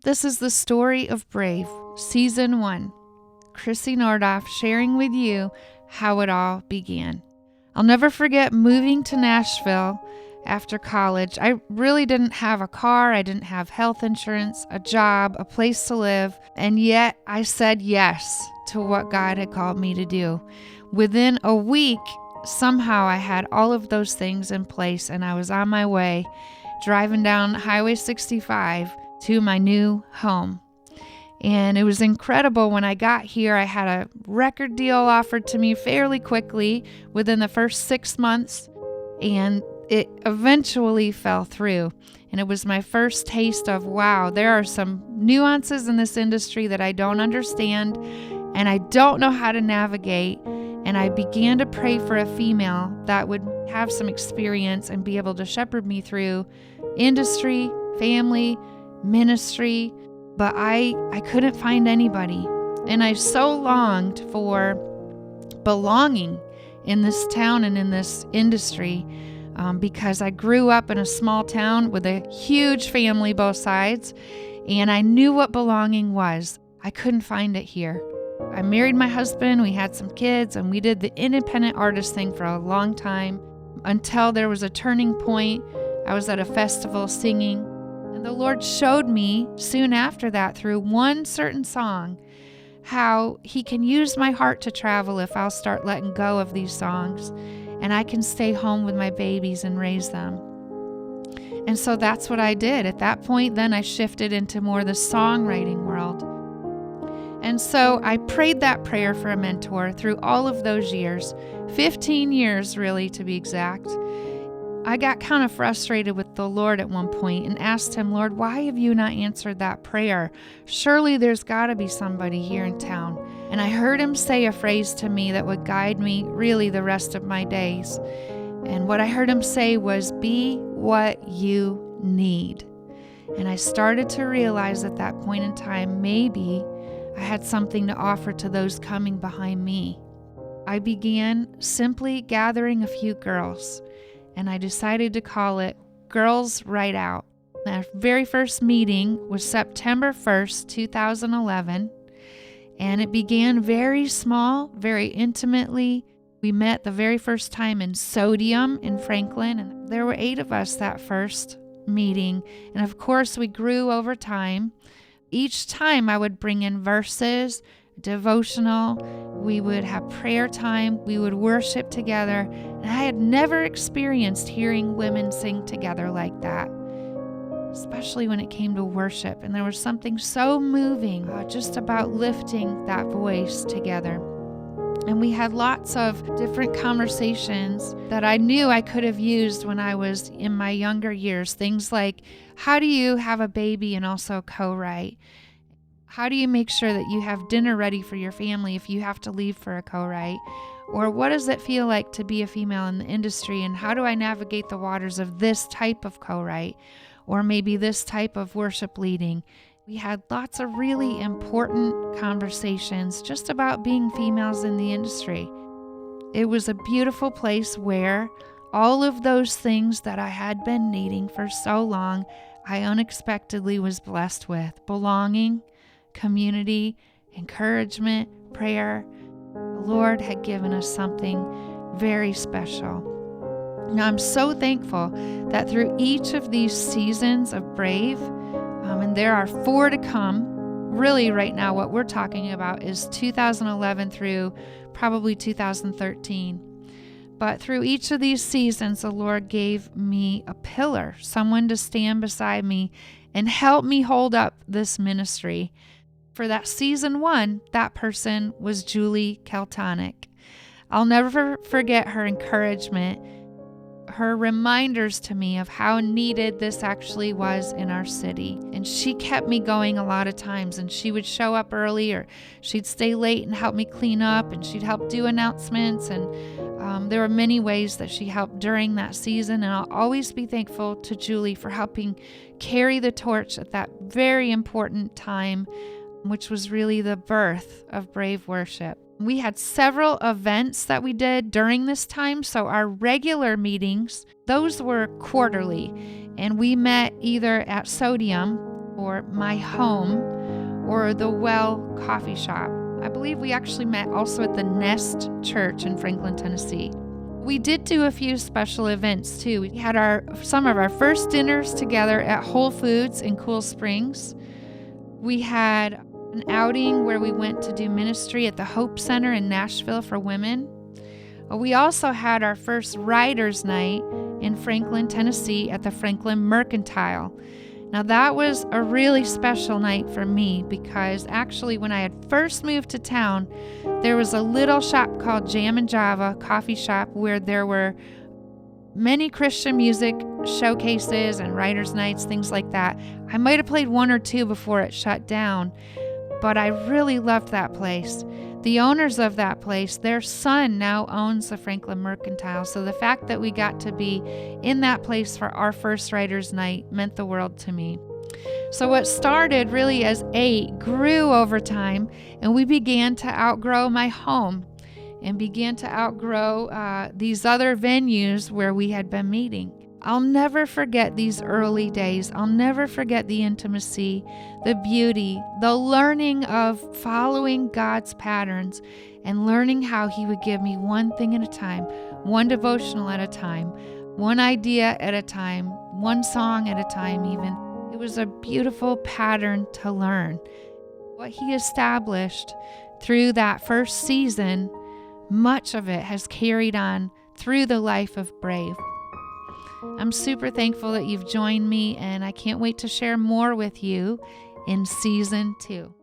This is the story of Brave, Season 1. Krissy Nordhoff sharing with you how it all began. I'll never forget moving to Nashville after college. I really didn't have a car. I didn't have health insurance, a job, a place to live, and yet I said yes to what God had called me to do. Within a week, somehow I had all of those things in place, and I was on my way driving down Highway 65 to my new home. And it was incredible. When I got here, I had a record deal offered to me fairly quickly within the first 6 months, and it eventually fell through. And it was my first taste of, wow, there are some nuances in this industry that I don't understand and I don't know how to navigate. And I began to pray for a female that would have some experience and be able to shepherd me through industry, family, ministry, but I couldn't find anybody. And I so longed for belonging in this town and in this industry because I grew up in a small town with a huge family both sides, and I knew what belonging was. I couldn't find it here. I married my husband, we had some kids, and we did the independent artist thing for a long time until there was a turning point. I was at a festival singing, and the Lord showed me soon after that through one certain song how He can use my heart to travel if I'll start letting go of these songs, and I can stay home with my babies and raise them. And so that's what I did. At that point, then I shifted into more the songwriting world. And so I prayed that prayer for a mentor through all of those years, 15 years really to be exact. I got kind of frustrated with the Lord at one point and asked Him, Lord, why have you not answered that prayer? Surely there's got to be somebody here in town. And I heard Him say a phrase to me that would guide me really the rest of my days. And what I heard Him say was, be what you need. And I started to realize at that point in time, maybe I had something to offer to those coming behind me. I began simply gathering a few girls, and I decided to call it Girls Right Out. Our very first meeting was September 1st, 2011, and it began very small, very intimately. We met the very first time in Sodium in Franklin, and there were 8 of us that first meeting, and of course we grew over time. Each time I would bring in verses, devotional, we would have prayer time, we would worship together, and I had never experienced hearing women sing together like that, especially when it came to worship. And there was something so moving just about lifting that voice together. And we had lots of different conversations that I knew I could have used when I was in my younger years. Things like, how do you have a baby and also co-write? How do you make sure that you have dinner ready for your family if you have to leave for a co-write? Or what does it feel like to be a female in the industry, and how do I navigate the waters of this type of co-write? Or maybe this type of worship leading? We had lots of really important conversations just about being females in the industry. It was a beautiful place where all of those things that I had been needing for so long, I unexpectedly was blessed with. Belonging, community, encouragement, prayer. The Lord had given us something very special. Now I'm so thankful that through each of these seasons of Brave, and there are 4 to come. Really, right now, what we're talking about is 2011 through probably 2013. But through each of these seasons, the Lord gave me a pillar, someone to stand beside me and help me hold up this ministry. For that season 1, that person was Julie Keltonic. I'll never forget her encouragement, her reminders to me of how needed this actually was in our city. And she kept me going a lot of times, and she would show up early, or she'd stay late and help me clean up, and she'd help do announcements. And there were many ways that she helped during that season, and I'll always be thankful to Julie for helping carry the torch at that very important time, which was really the birth of Brave Worship. We had several events that we did during this time. So our regular meetings, those were quarterly, and we met either at Sodium or my home or the Well coffee shop. I believe we actually met also at the Nest Church in Franklin, Tennessee. We did do a few special events too. We had some of our first dinners together at Whole Foods in Cool Springs. We had an outing where we went to do ministry at the Hope Center in Nashville for women. We also had our first Writers' Night in Franklin, Tennessee at the Franklin Mercantile. Now that was a really special night for me because actually when I had first moved to town, there was a little shop called Jam and Java coffee shop where there were many Christian music showcases and writers' nights, things like that. I might have played one or two before it shut down, but I really loved that place. The owners of that place, their son now owns the Franklin Mercantile, so the fact that we got to be in that place for our first writers' night meant the world to me. So what started really as 8 grew over time, and we began to outgrow my home and began to outgrow these other venues where we had been meeting. I'll never forget these early days. I'll never forget the intimacy, the beauty, the learning of following God's patterns and learning how He would give me one thing at a time, one devotional at a time, one idea at a time, one song at a time even. It was a beautiful pattern to learn. What He established through that first season, much of it has carried on through the life of Brave. I'm super thankful that you've joined me, and I can't wait to share more with you in season 2.